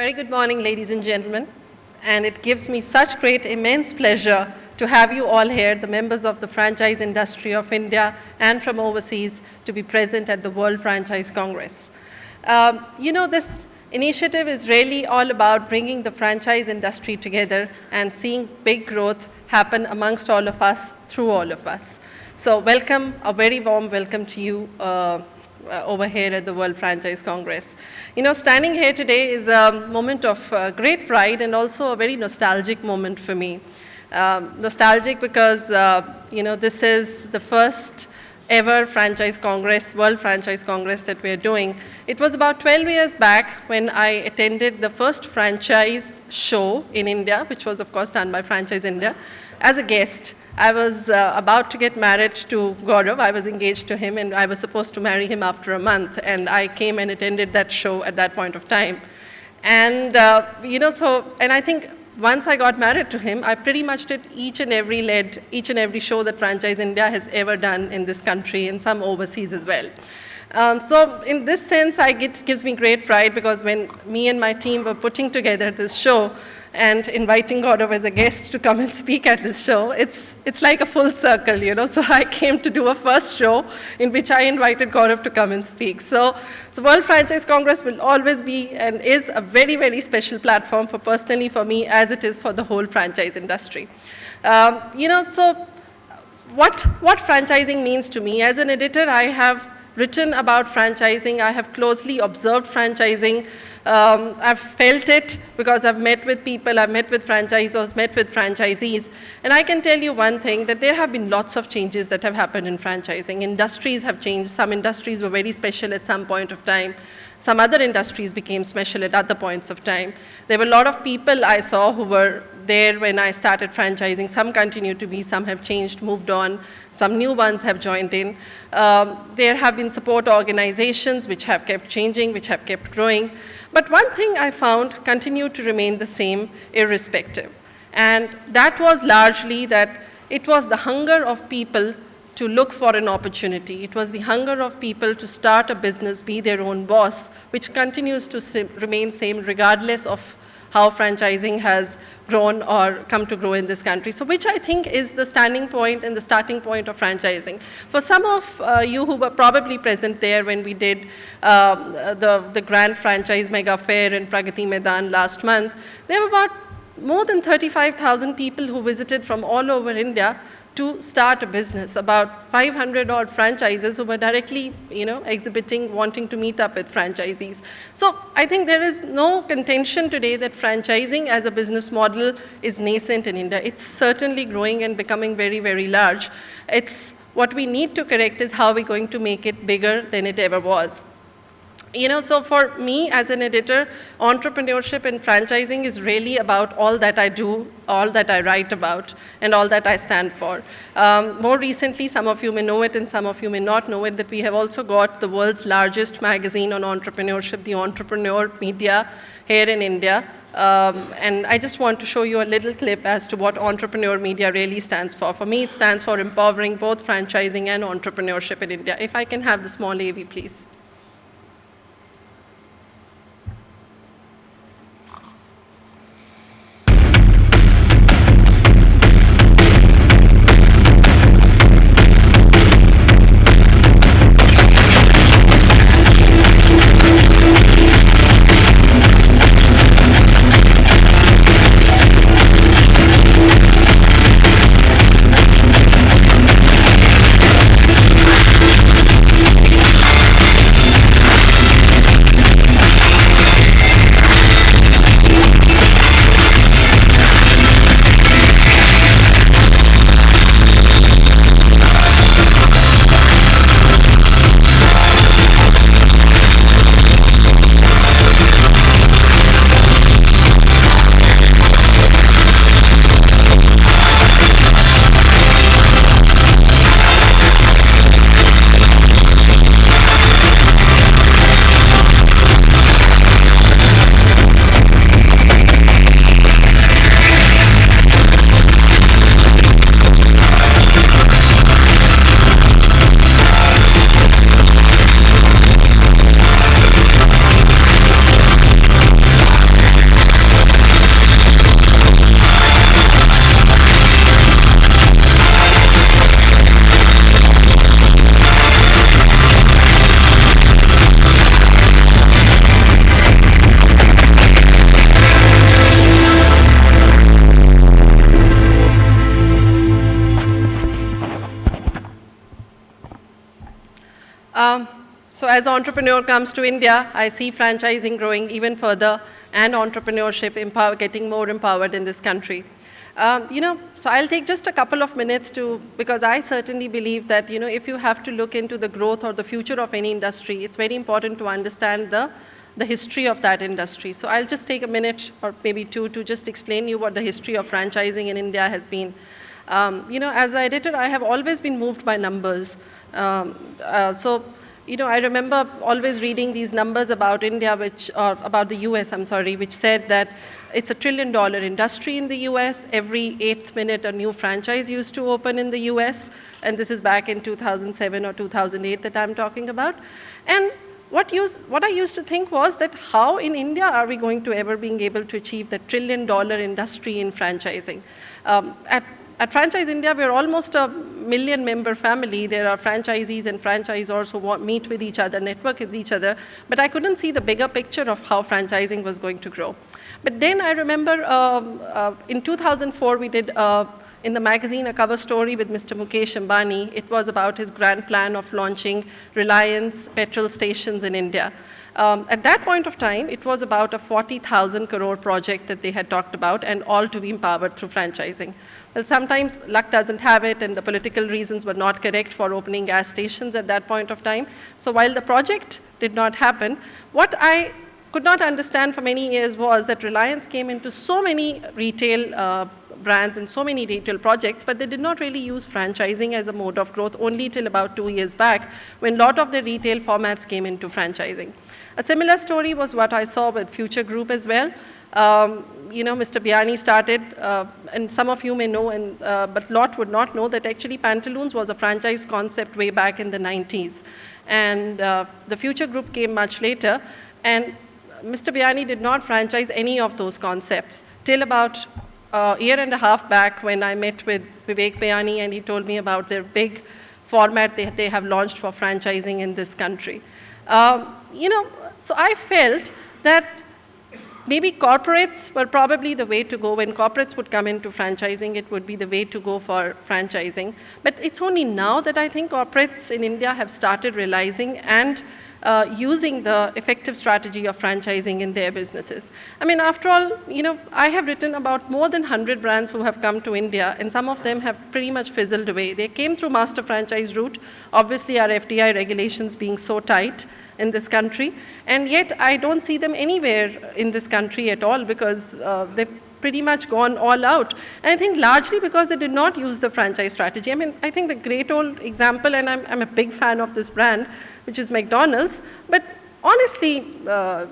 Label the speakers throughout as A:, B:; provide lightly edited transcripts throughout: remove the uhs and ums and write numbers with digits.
A: Very good morning, ladies and gentlemen. And it gives me such great, immense pleasure to have you all here, the members of the franchise industry of India and from overseas, to be present at the World Franchise Congress. This initiative is really all about bringing the franchise industry together and seeing big growth happen amongst all of us, through all of us. So welcome, a very warm welcome to you over here at the World Franchise Congress. Standing here today is a moment of great pride and also a very nostalgic moment for me. Nostalgic because, this is the first ever franchise congress, World Franchise Congress that we're doing. It was about 12 years back when I attended the first franchise show in India, which was of course done by Franchise India, as a guest. I was about to get married to Gaurav. I was engaged to him and I was supposed to marry him after a month, and I came and attended that show at that point of time. And, and I think once I got married to him, I pretty much did each and every show that Franchise India has ever done in this country and some overseas as well. So in this sense, it gives me great pride because when me and my team were putting together this show and inviting Gaurav as a guest to come and speak at this show, it's like a full circle, So I came to do a first show in which I invited Gaurav to come and speak. So World Franchise Congress will always be and is a very, very special platform personally for me as it is for the whole franchise industry. So what franchising means to me. As an editor, I have written about franchising. I have closely observed franchising. I've felt it because I've met with people, I've met with franchisors, met with franchisees. And I can tell you one thing, that there have been lots of changes that have happened in franchising. Industries have changed. Some industries were very special at some point of time. Some other industries became special at other points of time. There were a lot of people I saw who were there when I started franchising. Some continue to be, some have changed, moved on. Some new ones have joined in. There have been support organizations which have kept changing, which have kept growing. But one thing I found continued to remain the same irrespective. And that was largely that it was the hunger of people to look for an opportunity. It was the hunger of people to start a business, be their own boss, which continues to remain same regardless of how franchising has grown or come to grow in this country. So which I think is the standing point and the starting point of franchising. For some of you who were probably present there when we did the Grand Franchise Mega Fair in Pragati Maidan last month, there were about more than 35,000 people who visited from all over India to start a business, about 500 odd franchises who were directly, exhibiting, wanting to meet up with franchisees. So I think there is no contention today that franchising as a business model is nascent in India. It's certainly growing and becoming very, very large. What we need to correct is how we're going to make it bigger than it ever was. So for me as an editor, entrepreneurship and franchising is really about all that I do, all that I write about, and all that I stand for. More recently, some of you may know it and some of you may not know it, that we have also got the world's largest magazine on entrepreneurship, the Entrepreneur Media, here in India. And I just want to show you a little clip as to what Entrepreneur Media really stands for. For me, it stands for empowering both franchising and entrepreneurship in India. If I can have the small AV, please. So as an entrepreneur comes to India, I see franchising growing even further and entrepreneurship getting more empowered in this country. So I'll take just a couple of minutes because I certainly believe that, if you have to look into the growth or the future of any industry, it's very important to understand the history of that industry. So I'll just take a minute or maybe two to just explain you what the history of franchising in India has been. As an editor, I have always been moved by numbers. I remember always reading these numbers about India, about the US, which said that it's $1 trillion industry in the US. Every 8th minute, a new franchise used to open in the US. And this is back in 2007 or 2008 that I'm talking about. And what I used to think was that how in India are we going to ever being able to achieve the $1 trillion industry in franchising? At Franchise India, we're almost a million-member family. There are franchisees and franchisors who meet with each other, network with each other, but I couldn't see the bigger picture of how franchising was going to grow. But then I remember in 2004, we did, in the magazine, a cover story with Mr. Mukesh Ambani. It was about his grand plan of launching Reliance petrol stations in India. At that point of time, it was about a 40,000 crore project that they had talked about, and all to be empowered through franchising. Well, sometimes luck doesn't have it, and the political reasons were not correct for opening gas stations at that point of time. So while the project did not happen, what I could not understand for many years was that Reliance came into so many retail brands and so many retail projects, but they did not really use franchising as a mode of growth only till about 2 years back, when a lot of the retail formats came into franchising. A similar story was what I saw with Future Group as well. Mr. Biyani started, and some of you may know, but a lot would not know that actually Pantaloons was a franchise concept way back in the 90s. And the Future Group came much later, and Mr. Biyani did not franchise any of those concepts till about a year and a half back when I met with Vivek Biyani, and he told me about their big format they have launched for franchising in this country. So I felt that maybe corporates were probably the way to go. When corporates would come into franchising, it would be the way to go for franchising. But it's only now that I think corporates in India have started realizing and using the effective strategy of franchising in their businesses. I mean, after all, I have written about more than 100 brands who have come to India, and some of them have pretty much fizzled away. They came through master franchise route, obviously our FDI regulations being so tight in this country, and yet I don't see them anywhere in this country at all because they've pretty much gone all out. And I think largely because they did not use the franchise strategy. I mean, I think the great old example, and I'm a big fan of this brand, which is McDonald's, but honestly,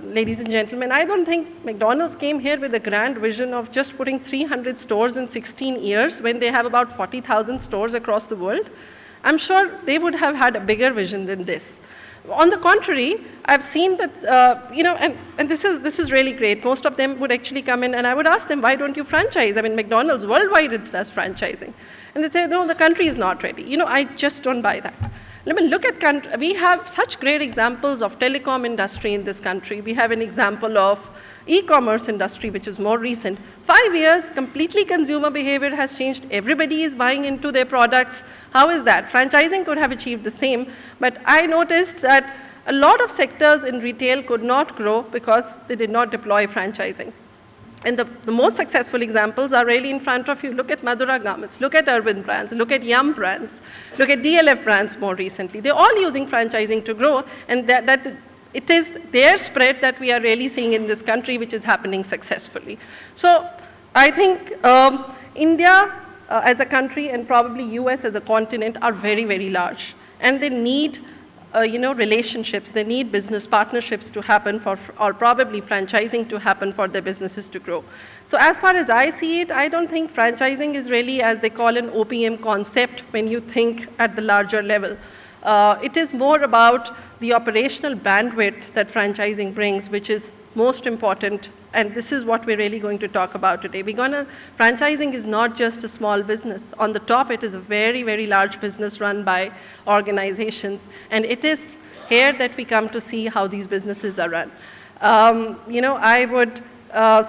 A: ladies and gentlemen, I don't think McDonald's came here with a grand vision of just putting 300 stores in 16 years when they have about 40,000 stores across the world. I'm sure they would have had a bigger vision than this. On the contrary, I've seen that, and this is really great. Most of them would actually come in, and I would ask them, why don't you franchise? I mean, McDonald's worldwide it does franchising. And they say, no, the country is not ready. I just don't buy that. Let me look at we have such great examples of telecom industry in this country. We have an example of e-commerce industry, which is more recent. 5 years, completely consumer behavior has changed. Everybody is buying into their products. How is that? Franchising could have achieved the same, but I noticed that a lot of sectors in retail could not grow because they did not deploy franchising. And the most successful examples are really in front of you. Look at Madura Garments, look at Urban Brands, look at Yum Brands, look at DLF Brands more recently. They're all using franchising to grow, and that it is their spread that we are really seeing in this country, which is happening successfully. So I think India as a country and probably US as a continent are very, very large, and they need relationships, they need business partnerships to happen or probably franchising to happen for their businesses to grow. So as far as I see it, I don't think franchising is really, as they call an OPM concept when you think at the larger level. It is more about the operational bandwidth that franchising brings, which is most important, and this is what we're really going to talk about today. Franchising is not just a small business. On the top, it is a very, very large business run by organizations, and it is here that we come to see how these businesses are run. So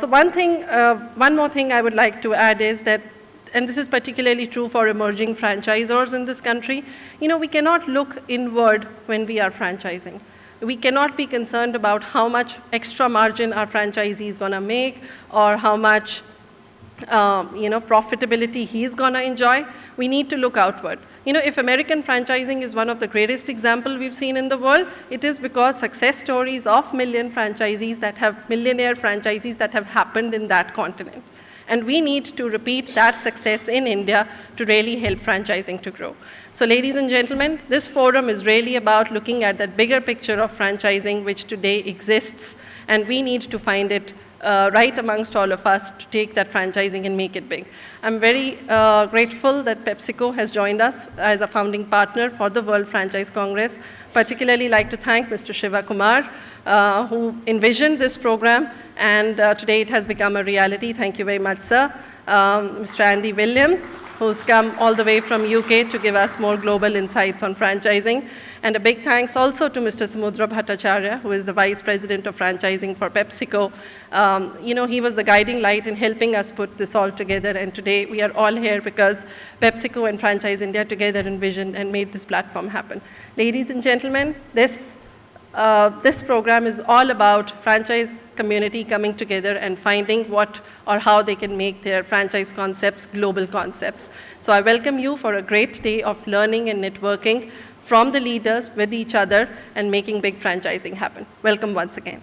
A: one more thing I would like to add is that and this is particularly true for emerging franchisors in this country, we cannot look inward when we are franchising. We cannot be concerned about how much extra margin our franchisee is going to make or how much profitability he's going to enjoy. We need to look outward. If American franchising is one of the greatest examples we've seen in the world, it is because success stories of millionaire franchisees that have happened in that continent. And we need to repeat that success in India to really help franchising to grow. So ladies and gentlemen, this forum is really about looking at that bigger picture of franchising which today exists, and we need to find it right amongst all of us to take that franchising and make it big. I'm very grateful that PepsiCo has joined us as a founding partner for the World Franchise Congress. Particularly like to thank Mr. Shiva Kumar, who envisioned this program, and today it has become a reality. Thank you very much, sir. Mr. Andy Williams, who's come all the way from UK to give us more global insights on franchising. And a big thanks also to Mr. Samudra Bhattacharya, who is the Vice President of Franchising for PepsiCo. He was the guiding light in helping us put this all together, and today we are all here because PepsiCo and Franchise India together envisioned and made this platform happen. Ladies and gentlemen, this program is all about franchise community coming together and finding what or how they can make their franchise concepts global concepts. So I welcome you for a great day of learning and networking from the leaders with each other and making big franchising happen. Welcome once again.